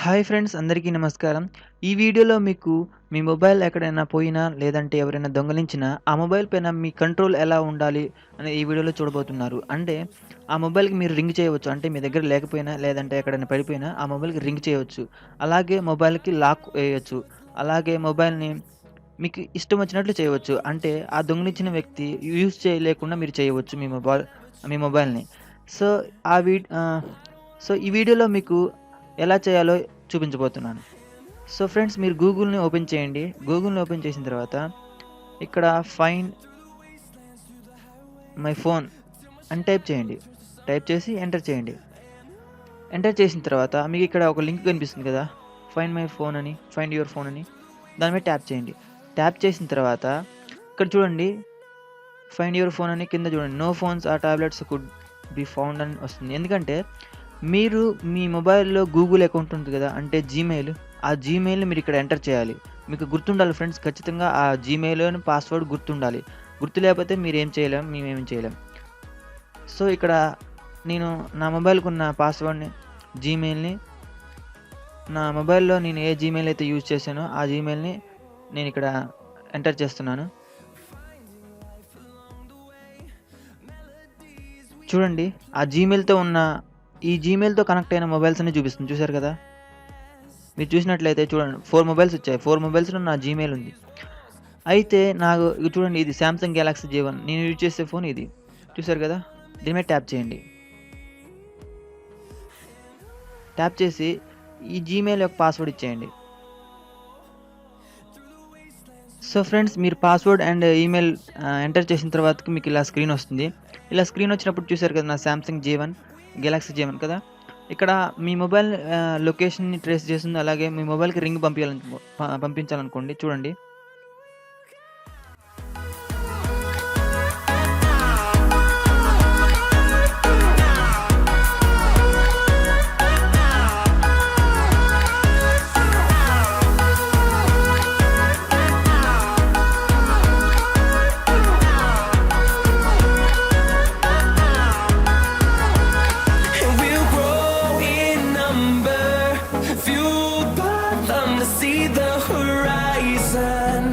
Hi friends, అందరికీ నమస్కారం. ఈ వీడియోలో మీకు మీ మొబైల్ ఎక్కడైనా పోయినా, లేదంటే ఎవరైనా దొంగిలించినా, ఆ మొబైల్ పైన మీ కంట్రోల్ ఎలా ఉండాలి అని ఈ వీడియోలో చూడబోతున్నారు. అంటే ఆ మొబైల్‌కి మీరు రింగ్ చేయవచ్చు. అంటే మీ దగ్గర లేకపోయినా, లేదంటే ఎక్కడైనా పడిపోయినా ఆ మొబైల్‌కి రింగ్ చేయవచ్చు. అలాగే మొబైల్‌కి లాక్ వేయొచ్చు. అలాగే మొబైల్‌ని మీకు ఇష్టం వచ్చినట్లు చేయవచ్చు. అంటే ఆ దొంగిలించిన వ్యక్తి యూజ్ చేయలేకుండా మీరు చేయవచ్చు మీ మొబైల్‌ని. సో, ఆ వీడ్ ఆహ్, సో, ఈ వీడియోలో మీకు ఎలా చేయాలో చూపించబోతున్నాను. సో, ఫ్రెండ్స్, మీరు గూగుల్‌ని ఓపెన్ చేయండి. గూగుల్‌ని ఓపెన్ చేసిన తర్వాత ఇక్కడ ఫైండ్ మై ఫోన్ అని టైప్ చేయండి. టైప్ చేసి ఎంటర్ చేయండి. ఎంటర్ చేసిన తర్వాత మీకు ఇక్కడ ఒక లింక్ కనిపిస్తుంది కదా! ఫైండ్ మై ఫోన్ అని, ఫైండ్ యువర్ ఫోన్ అని. దాని మీద ట్యాప్ చేయండి. ట్యాప్ చేసిన తర్వాత ఇక్కడ చూడండి, ఫైండ్ యువర్ ఫోన్ అని కింద చూడండి. No phones or tablets could be found అని వస్తుంది. ఎందుకంటే మీరు మీ మొబైల్‌లో గూగుల్ అకౌంట్ ఉంటుంది కదా! అంటే జీమెయిల్. ఆ జీమెయిల్‌ని మీరు ఇక్కడ ఎంటర్ చేయాలి. మీకు గుర్తుండాలి ఫ్రెండ్స్, ఖచ్చితంగా ఆ జీమెయిల్‌లోని పాస్వర్డ్ గుర్తుండాలి. గుర్తు లేకపోతే మీరేం చేయలేం. మేమేమి చేయలేం. సో, ఇక్కడ నేను నా మొబైల్‌కున్న పాస్వర్డ్‌ని, జీమెయిల్‌ని, నా మొబైల్‌లో నేను ఏ జీమెయిల్ అయితే యూజ్ చేశానో ఆ జీమెయిల్‌ని నేనిక్కడ ఎంటర్ చేస్తున్నాను. చూడండి, ఆ జీమెయిల్‌తో ఉన్న ఈ జీమెయిల్‌తో కనెక్ట్ అయిన మొబైల్స్ అన్ని చూపిస్తుంది. చూసారు కదా! మీరు చూసినట్లయితే చూడండి, 4 మొబైల్స్ వచ్చాయి. 4 మొబైల్స్‌లో నా జీమెయిల్ ఉంది. అయితే నాకు ఇది చూడండి, ఇది సామ్సంగ్ గెలాక్సీ J1 నేను యూజ్ చేసే ఫోన్ ఇది. చూసారు కదా! దీని మీద ట్యాప్ చేయండి. ట్యాప్ చేసి ఈ జీమెయిల్ యొక్క పాస్వర్డ్ ఇచ్చేయండి. సో, ఫ్రెండ్స్, మీరు పాస్వర్డ్ అండ్ ఈమెయిల్ ఎంటర్ చేసిన తర్వాతకి మీకు ఇలా స్క్రీన్ వస్తుంది. ఇలా స్క్రీన్ వచ్చినప్పుడు చూసారు కదా, నా సామ్సంగ్ J1 గెలాక్సీ J1 కదా! ఇక్కడ మీ మొబైల్ లొకేషన్‌ని ట్రేస్ చేస్తుంది. అలాగే మీ మొబైల్‌కి రింగ్ పంపించాలనుకోండి, చూడండి. And we'll grow in number, fueled by them to see the horizon,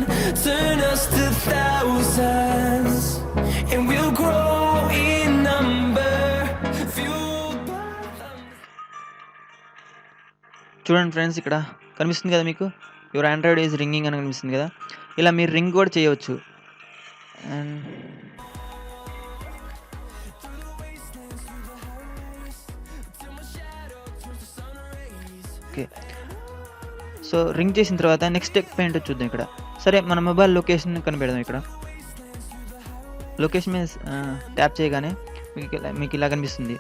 turn us to thousands. And we'll grow in number, fueled by them. చూడండి friends, ఇక్కడ కనిపిస్తుంది కదా మీకు, యువర్ ఆండ్రాయిడ్ ఈజ్ రింగింగ్ అని కనిపిస్తుంది కదా! ఇలా మీరు రింగ్ కూడా చేయవచ్చు. And okay. సో, రింగ్ చేసిన తర్వాత నెక్స్ట్ స్టెప్ ఏంటో చూద్దాం ఇక్కడ. సరే, మన మొబైల్ లొకేషన్ కనిపెడదాం ఇక్కడ. లొకేషన్ మీద ట్యాప్ చేయగానే మీకు ఇలా కనిపిస్తుంది.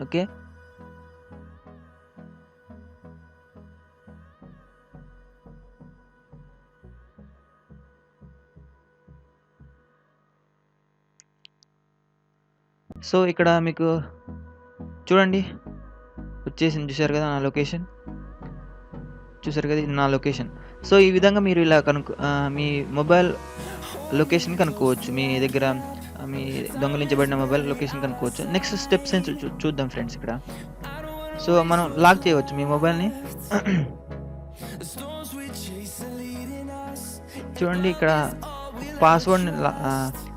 ఓకే. సో, ఇక్కడ మీకు చూడండి వచ్చేసింది. చూసారు కదా నా లొకేషన్. చూసారు కదా, ఇది నా లొకేషన్. సో, ఈ విధంగా మీరు ఇలా మీ మొబైల్ లొకేషన్ కనుక్కోవచ్చు. మీ దగ్గర మీ దొంగిలించబడిన మొబైల్ లొకేషన్ కనుక్కోవచ్చు. నెక్స్ట్ స్టెప్స్ ఏంటో చూద్దాం ఫ్రెండ్స్ ఇక్కడ. సో, మనం లాక్ చేయవచ్చు మీ మొబైల్‌ని. The storms we chase are leading us. చూడండి, ఇక్కడ పాస్వర్డ్‌ని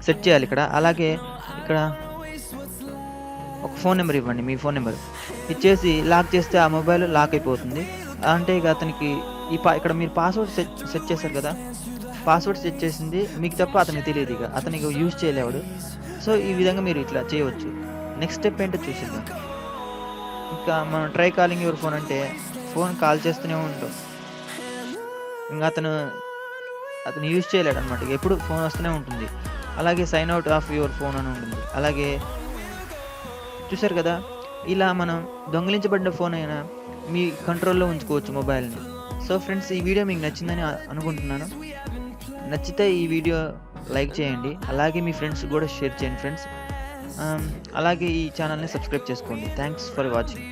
సెట్ చేయాలి ఇక్కడ. అలాగే ఇక్కడ ఒక ఫోన్ నెంబర్ ఇవ్వండి, మీ ఫోన్ నెంబర్ ఇచ్చేసి లాక్ చేస్తే ఆ మొబైల్ లాక్ అయిపోతుంది. అంటే ఇక అతనికి ఇక్కడ మీరు పాస్వర్డ్ సెట్ చేశారు కదా! పాస్వర్డ్ సెట్ చేసింది మీకు తప్ప అతనికి తెలియదు. ఇక అతనికి యూజ్ చేయలేవాడు. సో, ఈ విధంగా మీరు ఇట్లా చేయవచ్చు. నెక్స్ట్ స్టెప్ ఏంటో చూసేద్దాం. ఇంకా మనం ట్రై కాలింగ్ యువర్ ఫోన్ అంటే ఫోన్ కాల్ చేస్తూనే ఉంటాం. ఇంకా అతను యూజ్ చేయలేడనమాట. ఎప్పుడు ఫోన్ వస్తూనే ఉంటుంది. అలాగే sign out of your phone అని ఉంటుంది. అలాగే చూసారు కదా, ఇలా మనం దొంగిలించబడిన ఫోన్ అయినా మీ కంట్రోల్‌లో ఉంచుకోవచ్చు మొబైల్‌ని. సో, ఫ్రెండ్స్, ఈ వీడియో మీకు నచ్చిందని అనుకుంటున్నాను. నచ్చితే ఈ వీడియో లైక్ చేయండి. అలాగే మీ ఫ్రెండ్స్‌కి కూడా షేర్ చేయండి ఫ్రెండ్స్. అలాగే ఈ ఛానల్‌ని సబ్స్క్రైబ్ చేసుకోండి. Thanks for watching.